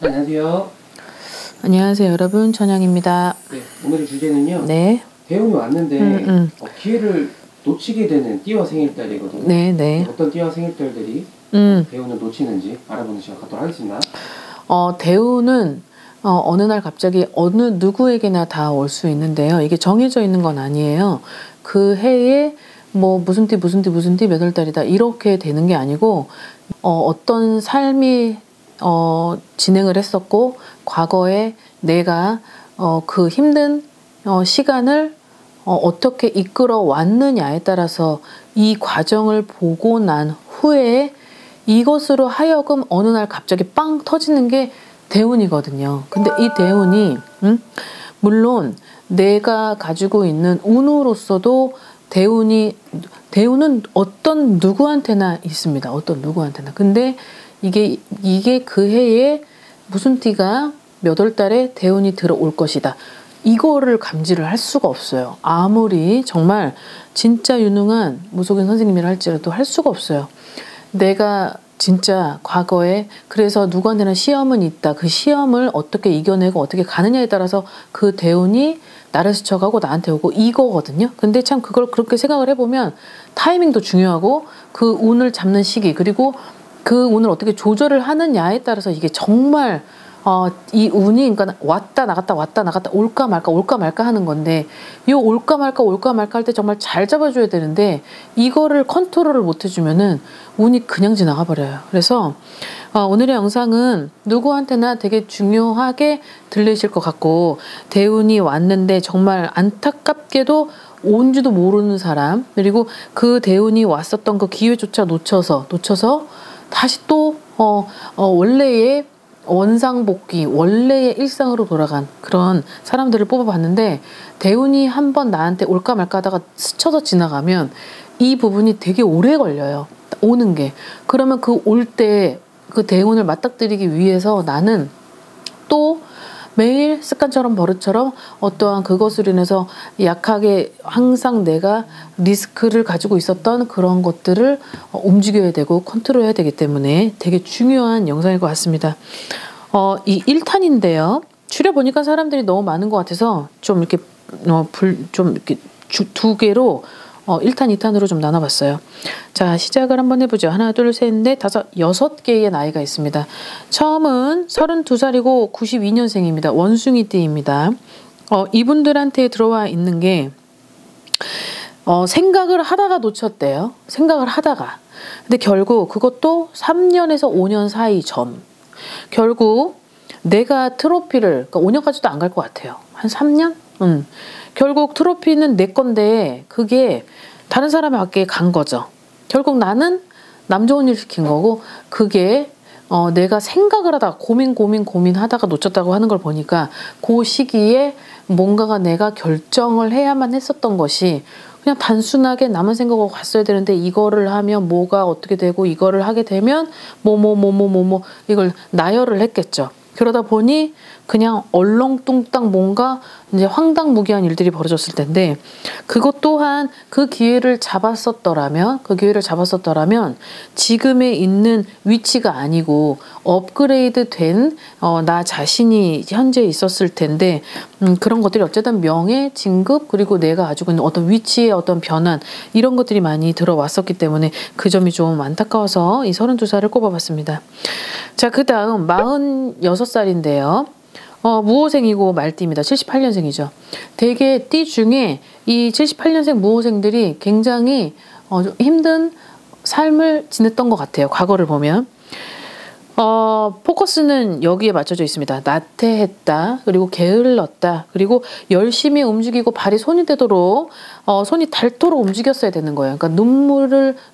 안녕하세요. 안녕하세요, 여러분. 천양입니다. 네, 오늘의 주제는요. 네. 대운이 왔는데 기회를 놓치게 되는 띠와 생일달이거든요. 네. 어떤 띠와 생일달들이 대운을 놓치는지 알아보는 시간 갖도록 하겠습니다. 대운은 어느 날 갑자기 어느 누구에게나 다 올 수 있는데요. 이게 정해져 있는 건 아니에요. 그 해에 뭐 무슨 띠 몇 월 달이다 이렇게 되는 게 아니고 어떤 삶이 진행을 했었고 과거에 내가 그 힘든 시간을 어떻게 이끌어 왔느냐에 따라서 이 과정을 보고 난 후에 이것으로 하여금 어느 날 갑자기 빵 터지는 게 대운이거든요. 근데 이 대운이 물론 내가 가지고 있는 운으로서도 대운은 어떤 누구한테나 있습니다. 어떤 누구한테나. 근데 이게 그 해에 무슨 띠가 몇 월 달에 대운이 들어올 것이다. 이거를 감지를 할 수가 없어요. 아무리 정말 진짜 유능한 무속인 선생님이라 할지라도 할 수가 없어요. 내가 진짜 과거에 그래서 누구한테나 시험은 있다. 그 시험을 어떻게 이겨내고 어떻게 가느냐에 따라서 그 대운이 나를 스쳐가고 나한테 오고 이거거든요. 근데 참 그걸 그렇게 생각을 해보면 타이밍도 중요하고 그 운을 잡는 시기 그리고 그 운을 어떻게 조절을 하느냐에 따라서 이게 정말 이 운이 그러니까 왔다 나갔다 올까 말까 하는 건데 이 올까 말까 할 때 정말 잘 잡아줘야 되는데 이거를 컨트롤을 못 해주면은 운이 그냥 지나가 버려요. 그래서 오늘의 영상은 누구한테나 되게 중요하게 들리실 것 같고 대운이 왔는데 정말 안타깝게도 온지도 모르는 사람 그리고 그 대운이 왔었던 그 기회조차 놓쳐서 다시 또 원래의 원상복귀, 원래의 일상으로 돌아간 그런 사람들을 뽑아봤는데 대운이 한번 나한테 올까 말까 하다가 스쳐서 지나가면 이 부분이 되게 오래 걸려요. 오는 게. 그러면 그 올 때 그 대운을 맞닥뜨리기 위해서 나는 또 매일 습관처럼 버릇처럼 어떠한 그것으로 인해서 약하게 항상 내가 리스크를 가지고 있었던 그런 것들을 움직여야 되고 컨트롤해야 되기 때문에 되게 중요한 영상일 것 같습니다. 이 1탄인데요. 추려보니까 사람들이 너무 많은 것 같아서 좀 이렇게 두 개로 1탄, 2탄으로 좀 나눠봤어요. 자, 시작을 한번 해보죠. 하나, 둘, 셋, 넷, 다섯, 6개의 나이가 있습니다. 처음은 32살이고 92년생입니다. 원숭이띠입니다. 이분들한테 들어와 있는 게 생각을 하다가 놓쳤대요. 생각을 하다가. 근데 결국 그것도 3년에서 5년 사이 전. 결국 내가 트로피를 그러니까 5년까지도 안 갈 것 같아요. 한 3년? 결국 트로피는 내 건데 그게 다른 사람에게 간 거죠. 결국 나는 남 좋은 일 시킨 거고 그게 내가 생각을 하다가 고민하다가 놓쳤다고 하는 걸 보니까 그 시기에 뭔가가 내가 결정을 해야만 했었던 것이 그냥 단순하게 남은 생각하고 갔어야 되는데 이거를 하면 뭐가 어떻게 되고 이거를 하게 되면 이걸 나열을 했겠죠. 그러다 보니 그냥 얼렁뚱땅 뭔가 이제 황당무계한 일들이 벌어졌을 텐데 그것 또한 그 기회를 잡았었더라면 지금에 있는 위치가 아니고 업그레이드 된 나 자신이 현재 있었을 텐데 그런 것들이 어쨌든 명예, 진급 그리고 내가 가지고 있는 어떤 위치의 어떤 변환 이런 것들이 많이 들어왔었기 때문에 그 점이 좀 안타까워서 이 32살을 꼽아봤습니다. 자, 그 다음 46살인데요. 무호생이고 말띠입니다. 78년생이죠. 되게 띠 중에 이 78년생 무호생들이 굉장히 좀 힘든 삶을 지냈던 것 같아요. 과거를 보면. 포커스는 여기에 맞춰져 있습니다. 나태했다. 그리고 게을렀다. 그리고 열심히 움직이고 발이 손이 되도록 손이 닳도록 움직였어야 되는 거예요. 그러니까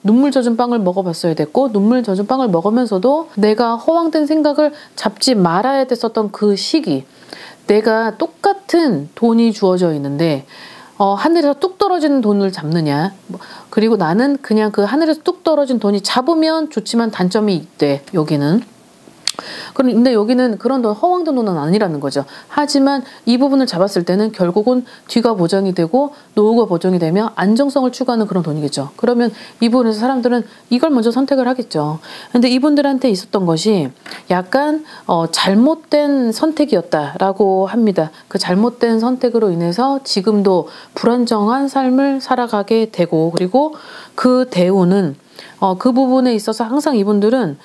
눈물 젖은 빵을 먹어봤어야 됐고 눈물 젖은 빵을 먹으면서도 내가 허황된 생각을 잡지 말아야 됐었던 그 시기 내가 똑같은 돈이 주어져 있는데 하늘에서 뚝 떨어지는 돈을 잡느냐 그리고 나는 그냥 그 하늘에서 뚝 떨어진 돈이 잡으면 좋지만 단점이 있대. 여기는 그런데 여기는 그런 돈, 허황된 돈은 아니라는 거죠. 하지만 이 부분을 잡았을 때는 결국은 뒤가 보장이 되고 노후가 보장이 되며 안정성을 추구하는 그런 돈이겠죠. 그러면 이 부분에서 사람들은 이걸 먼저 선택을 하겠죠. 근데 이분들한테 있었던 것이 약간 잘못된 선택이었다라고 합니다. 그 잘못된 선택으로 인해서 지금도 불안정한 삶을 살아가게 되고, 그리고 그 대우는 그 부분에 있어서 항상 이분들은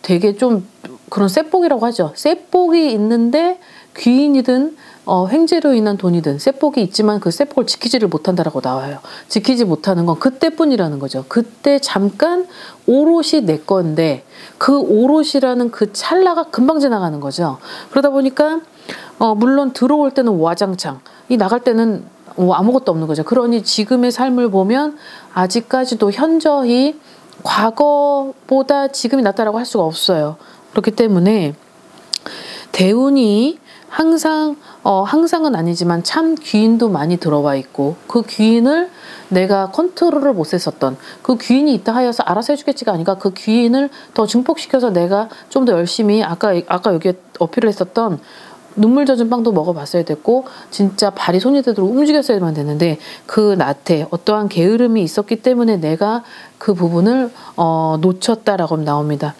되게 좀 그런 쇠복이라고 하죠. 쇠복이 있는데 귀인이든 횡재로 인한 돈이든 쇠복이 있지만 그 쇠복을 지키지를 못한다라고 나와요. 지키지 못하는 건 그때뿐이라는 거죠. 그때 잠깐 오롯이 내 건데 그 오롯이라는 그 찰나가 금방 지나가는 거죠. 그러다 보니까 물론 들어올 때는 와장창, 이 나갈 때는 아무것도 없는 거죠. 그러니 지금의 삶을 보면 아직까지도 현저히 과거보다 지금이 낫다라고 할 수가 없어요. 그렇기 때문에 대운이 항상은 아니지만 참 귀인도 많이 들어와 있고, 그 귀인을 내가 컨트롤을 못 했었던, 그 귀인이 있다 하여서 알아서 해주겠지가 아니라 그 귀인을 더 증폭시켜서 내가 좀 더 열심히 아까 여기에 어필을 했었던 눈물 젖은 빵도 먹어봤어야 됐고 진짜 발이 손이 되도록 움직였어야만 되는데 그 나태 어떠한 게으름이 있었기 때문에 내가 그 부분을 놓쳤다라고 나옵니다.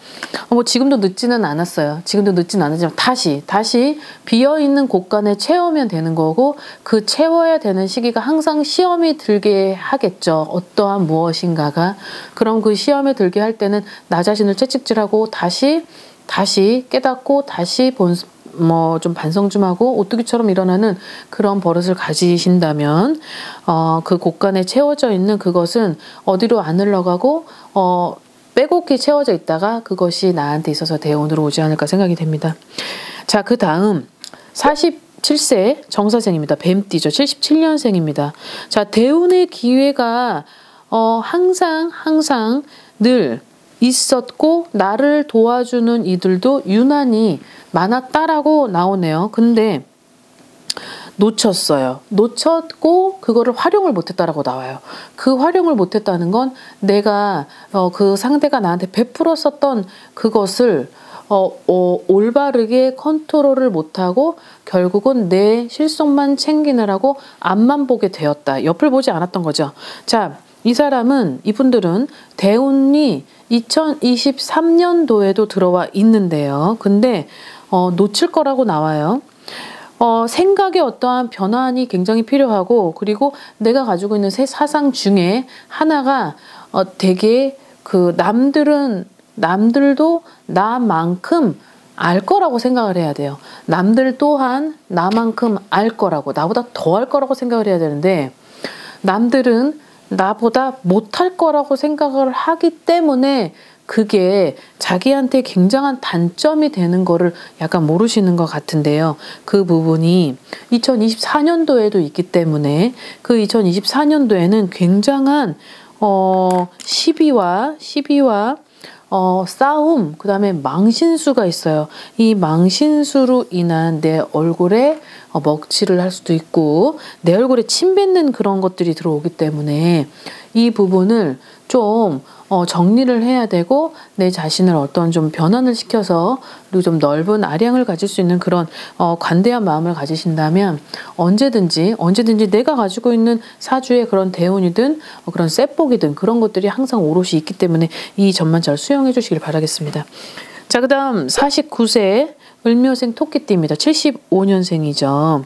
뭐 지금도 늦지는 않았어요. 지금도 늦지는 않았지만 다시 비어있는 곳간에 채우면 되는 거고, 그 채워야 되는 시기가 항상 시험이 들게 하겠죠. 어떠한 무엇인가가. 그럼 그 시험에 들게 할 때는 나 자신을 채찍질하고 다시 깨닫고 다시 좀 반성 좀 하고 오뚜기처럼 일어나는 그런 버릇을 가지신다면 그 곳간에 채워져 있는 그것은 어디로 안 흘러가고 빼곡히 채워져 있다가 그것이 나한테 있어서 대운으로 오지 않을까 생각이 됩니다. 자, 그 다음 47세 정사생입니다. 뱀띠죠. 77년생입니다. 자, 대운의 기회가 항상 늘 있었고 나를 도와주는 이들도 유난히 많았다라고 나오네요. 근데 놓쳤고 그거를 활용을 못했다라고 나와요. 그 활용을 못했다는 건 내가 그 상대가 나한테 베풀었었던 그것을 올바르게 컨트롤을 못하고 결국은 내 실속만 챙기느라고 앞만 보게 되었다. 옆을 보지 않았던 거죠. 자, 이분들은 대운이 2023년도에도 들어와 있는데요. 근데 놓칠 거라고 나와요. 생각의 어떠한 변환이 굉장히 필요하고, 그리고 내가 가지고 있는 새 사상 중에 하나가 되게 남들도 나만큼 알 거라고 생각을 해야 돼요. 남들 또한 나만큼 알 거라고, 나보다 더 알 거라고 생각을 해야 되는데 남들은 나보다 못할 거라고 생각을 하기 때문에 그게 자기한테 굉장한 단점이 되는 거를 약간 모르시는 것 같은데요. 그 부분이 2024년도에도 있기 때문에 그 2024년도에는 굉장한 시비와 싸움, 그 다음에 망신수가 있어요. 이 망신수로 인한 내 얼굴에 먹칠을 할 수도 있고 내 얼굴에 침 뱉는 그런 것들이 들어오기 때문에 이 부분을 좀 정리를 해야 되고 내 자신을 어떤 좀 변환을 시켜서 그리고 좀 넓은 아량을 가질 수 있는 그런 관대한 마음을 가지신다면 언제든지 내가 가지고 있는 사주의 그런 대운이든 그런 쇠복이든 그런 것들이 항상 오롯이 있기 때문에 이 점만 잘 수용해 주시길 바라겠습니다. 자, 그 다음 49세 을묘생 토끼띠입니다. 75년생이죠.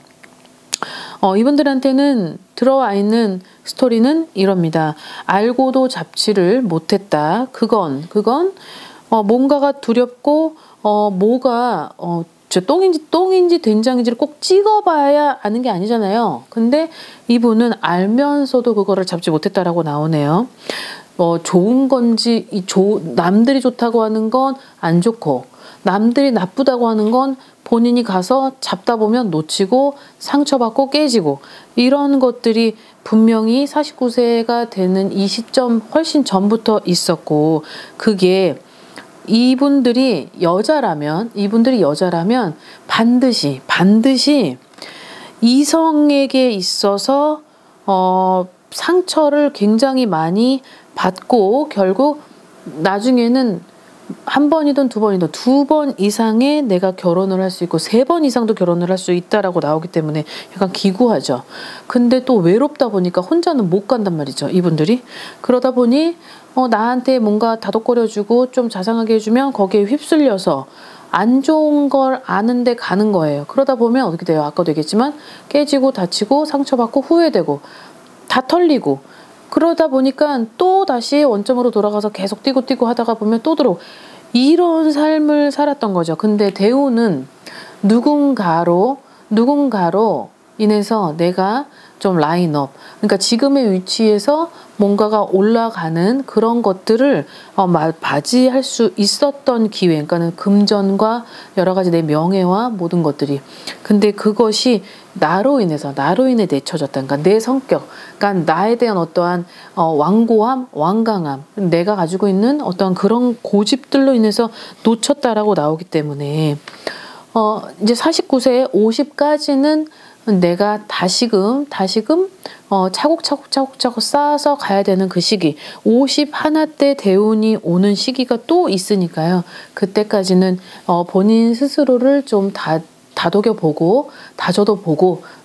이분들한테는 들어와 있는 스토리는 이럽니다. 알고도 잡지를 못했다. 그건 뭔가가 두렵고 뭐가 똥인지 된장인지를 꼭 찍어봐야 아는 게 아니잖아요. 근데 이분은 알면서도 그거를 잡지 못했다라고 나오네요. 좋은 건지 남들이 좋다고 하는 건 안 좋고 남들이 나쁘다고 하는 건 본인이 가서 잡다 보면 놓치고 상처받고 깨지고 이런 것들이 분명히 49세가 되는 이 시점 훨씬 전부터 있었고, 그게 이분들이 여자라면 반드시 이성에게 있어서 상처를 굉장히 많이 받고 결국 나중에는 한 번이든 두 번이든 2번 이상의 내가 결혼을 할 수 있고 3번 이상도 결혼을 할 수 있다라고 나오기 때문에 약간 기구하죠. 근데 또 외롭다 보니까 혼자는 못 간단 말이죠. 이분들이. 그러다 보니 나한테 뭔가 다독거려주고 좀 자상하게 해주면 거기에 휩쓸려서 안 좋은 걸 아는데 가는 거예요. 그러다 보면 어떻게 돼요? 아까도 얘기했지만 깨지고 다치고 상처받고 후회되고 다 털리고 그러다 보니까 또 다시 원점으로 돌아가서 계속 뛰고 하다가 보면 또 들어오고 이런 삶을 살았던 거죠. 근데 대우는 누군가로 인해서 내가 좀 라인업, 그러니까 지금의 위치에서 뭔가가 올라가는 그런 것들을 맞이할 수 있었던 기회, 그러니까는 금전과 여러 가지 내 명예와 모든 것들이. 근데 그것이 나로 인해 내쳐졌다. 그러니까 내 성격, 그러니까 나에 대한 어떠한 완고함, 완강함, 내가 가지고 있는 어떤 그런 고집들로 인해서 놓쳤다라고 나오기 때문에 이제 49세 50까지는 내가 다시금 차곡차곡 쌓아서 가야 되는 그 시기, 51 때 대운이 오는 시기가 또 있으니까요. 그때까지는 본인 스스로를 좀 다독여보고 다져도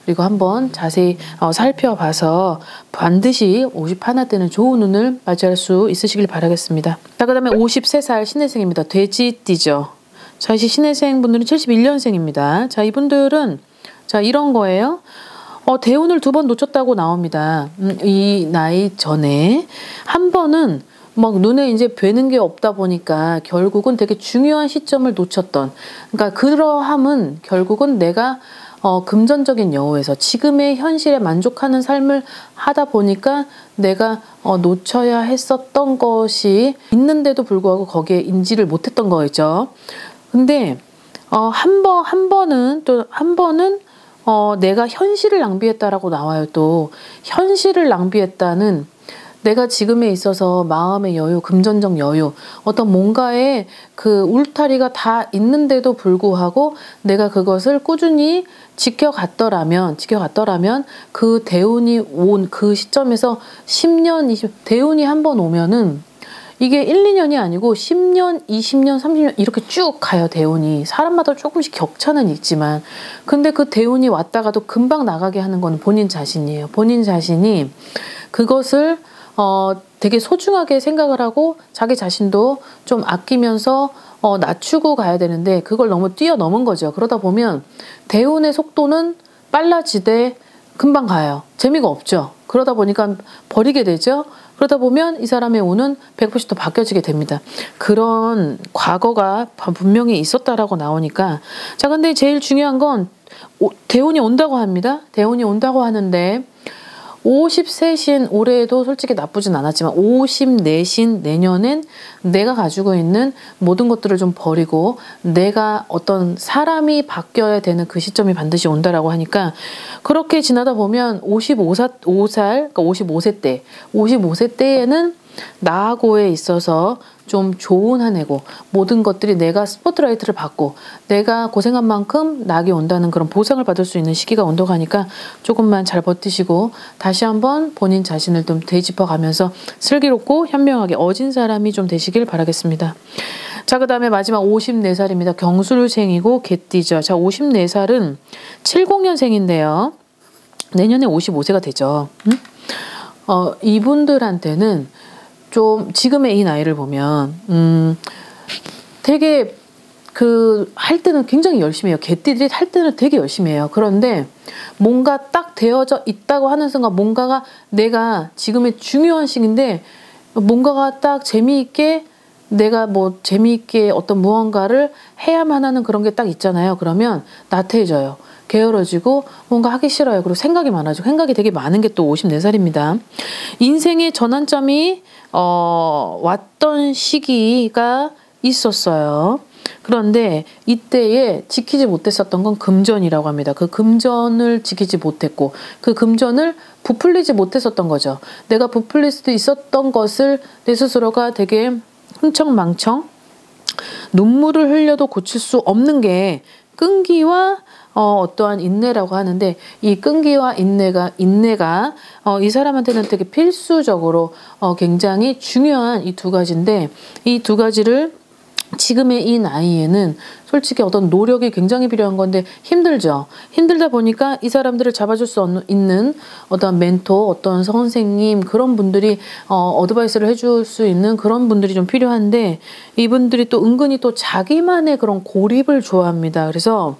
그리고 한번 자세히 살펴봐서 반드시 51 때는 좋은 운을 맞이할 수 있으시길 바라겠습니다. 자, 그 다음에 53살 신해생입니다. 돼지띠죠. 자, 이 신해생 분들은 71년생입니다. 자, 이분들은 자, 이런 거예요. 대운을 2번 놓쳤다고 나옵니다. 이 나이 전에 한 번은 막 눈에 이제 뵈는 게 없다 보니까 결국은 되게 중요한 시점을 놓쳤던, 그러니까 그러함은 결국은 내가 금전적인 여우에서 지금의 현실에 만족하는 삶을 하다 보니까 내가 놓쳐야 했었던 것이 있는데도 불구하고 거기에 인지를 못했던 거죠. 근데 한 번은 내가 현실을 낭비했다라고 나와요. 또 현실을 낭비했다는 내가 지금에 있어서 마음의 여유, 금전적 여유, 어떤 뭔가에 그 울타리가 다 있는데도 불구하고 내가 그것을 꾸준히 지켜갔더라면 그 대운이 온 그 시점에서 10년, 20년, 대운이 한 번 오면은 이게 1, 2년이 아니고 10년, 20년, 30년 이렇게 쭉 가요. 대운이. 사람마다 조금씩 격차는 있지만 근데 그 대운이 왔다가도 금방 나가게 하는 건 본인 자신이에요. 본인 자신이 그것을 되게 소중하게 생각을 하고 자기 자신도 좀 아끼면서 낮추고 가야 되는데 그걸 너무 뛰어넘은 거죠. 그러다 보면 대운의 속도는 빨라지되 금방 가요. 재미가 없죠. 그러다 보니까 버리게 되죠. 그러다 보면 이 사람의 운은 180도 바뀌어지게 됩니다. 그런 과거가 분명히 있었다라고 나오니까 자, 근데 제일 중요한 건 대운이 온다고 합니다. 대운이 온다고 하는데 53신 올해에도 솔직히 나쁘진 않았지만 54신 내년엔 내가 가지고 있는 모든 것들을 좀 버리고 내가 어떤 사람이 바뀌어야 되는 그 시점이 반드시 온다라고 하니까 그렇게 지나다 보면 55살, 그러니까 55세 때에는 나하고에 있어서 좀 좋은 한 해고 모든 것들이 내가 스포트라이트를 받고 내가 고생한 만큼 낙이 온다는 그런 보상을 받을 수 있는 시기가 온다고 하니까 조금만 잘 버티시고 다시 한번 본인 자신을 좀 되짚어가면서 슬기롭고 현명하게 어진 사람이 좀 되시길 바라겠습니다. 자, 그 다음에 마지막 54살입니다. 경술생이고 개띠죠. 자, 54살은 70년생인데요. 내년에 55세가 되죠. 이분들한테는 좀 지금의 이 나이를 보면 되게 할 때는 굉장히 열심히 해요. 개띠들이 할 때는 되게 열심히 해요. 그런데 뭔가 딱 되어져 있다고 하는 순간 뭔가가 내가 지금의 중요한 시기인데 뭔가가 딱 재미있게 내가 뭐 재미있게 어떤 무언가를 해야만 하는 그런 게 딱 있잖아요. 그러면 나태해져요. 게으러지고 뭔가 하기 싫어요. 그리고 생각이 많아지고 생각이 되게 많은 게 또 54살입니다. 인생의 전환점이 왔던 시기가 있었어요. 그런데 이때에 지키지 못했었던 건 금전이라고 합니다. 그 금전을 지키지 못했고 그 금전을 부풀리지 못했었던 거죠. 내가 부풀릴 수도 있었던 것을 내 스스로가 되게 흥청망청 눈물을 흘려도 고칠 수 없는 게 끈기와 어떠한 인내라고 하는데 이 끈기와 인내가 이 사람한테는 되게 필수적으로 굉장히 중요한 이 두 가지인데 이 두 가지를 지금의 이 나이에는 솔직히 어떤 노력이 굉장히 필요한 건데 힘들죠. 힘들다 보니까 이 사람들을 잡아줄 수 있는 어떤 멘토, 어떤 선생님 그런 분들이 어드바이스를 해줄 수 있는 그런 분들이 좀 필요한데 이분들이 또 은근히 또 자기만의 그런 고립을 좋아합니다. 그래서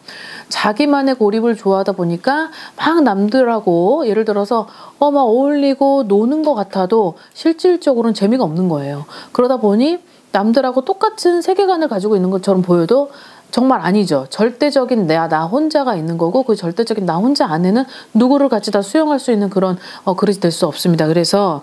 자기만의 고립을 좋아하다 보니까 막 남들하고 예를 들어서 막 어울리고 노는 것 같아도 실질적으로는 재미가 없는 거예요. 그러다 보니 남들하고 똑같은 세계관을 가지고 있는 것처럼 보여도 정말 아니죠. 절대적인 나 혼자가 있는 거고 그 절대적인 나 혼자 안에는 누구를 같이 다 수용할 수 있는 그런 그릇이 될 수 없습니다. 그래서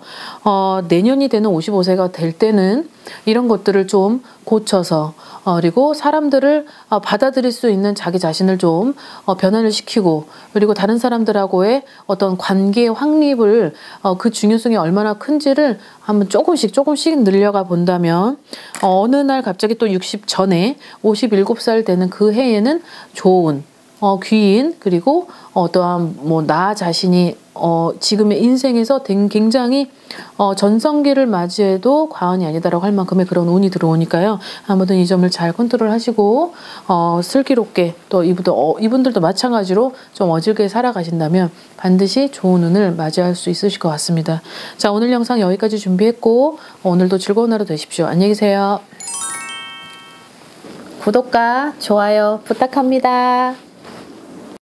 내년이 되는 55세가 될 때는 이런 것들을 좀 고쳐서 그리고 사람들을 받아들일 수 있는 자기 자신을 좀 변화를 시키고 그리고 다른 사람들하고의 어떤 관계의 확립을 그 중요성이 얼마나 큰지를 한번 조금씩 늘려가 본다면 어느 날 갑자기 또 60 전에 57살 되는 그 해에는 좋은 귀인 그리고 어떠한 나 자신이 지금의 인생에서 굉장히 전성기를 맞이해도 과언이 아니다라고 할 만큼의 그런 운이 들어오니까요. 아무튼 이 점을 잘 컨트롤하시고 슬기롭게 또 이분들도 마찬가지로 좀 어질게 살아가신다면 반드시 좋은 운을 맞이할 수 있으실 것 같습니다. 자, 오늘 영상 여기까지 준비했고 오늘도 즐거운 하루 되십시오. 안녕히 계세요. 구독과 좋아요 부탁합니다.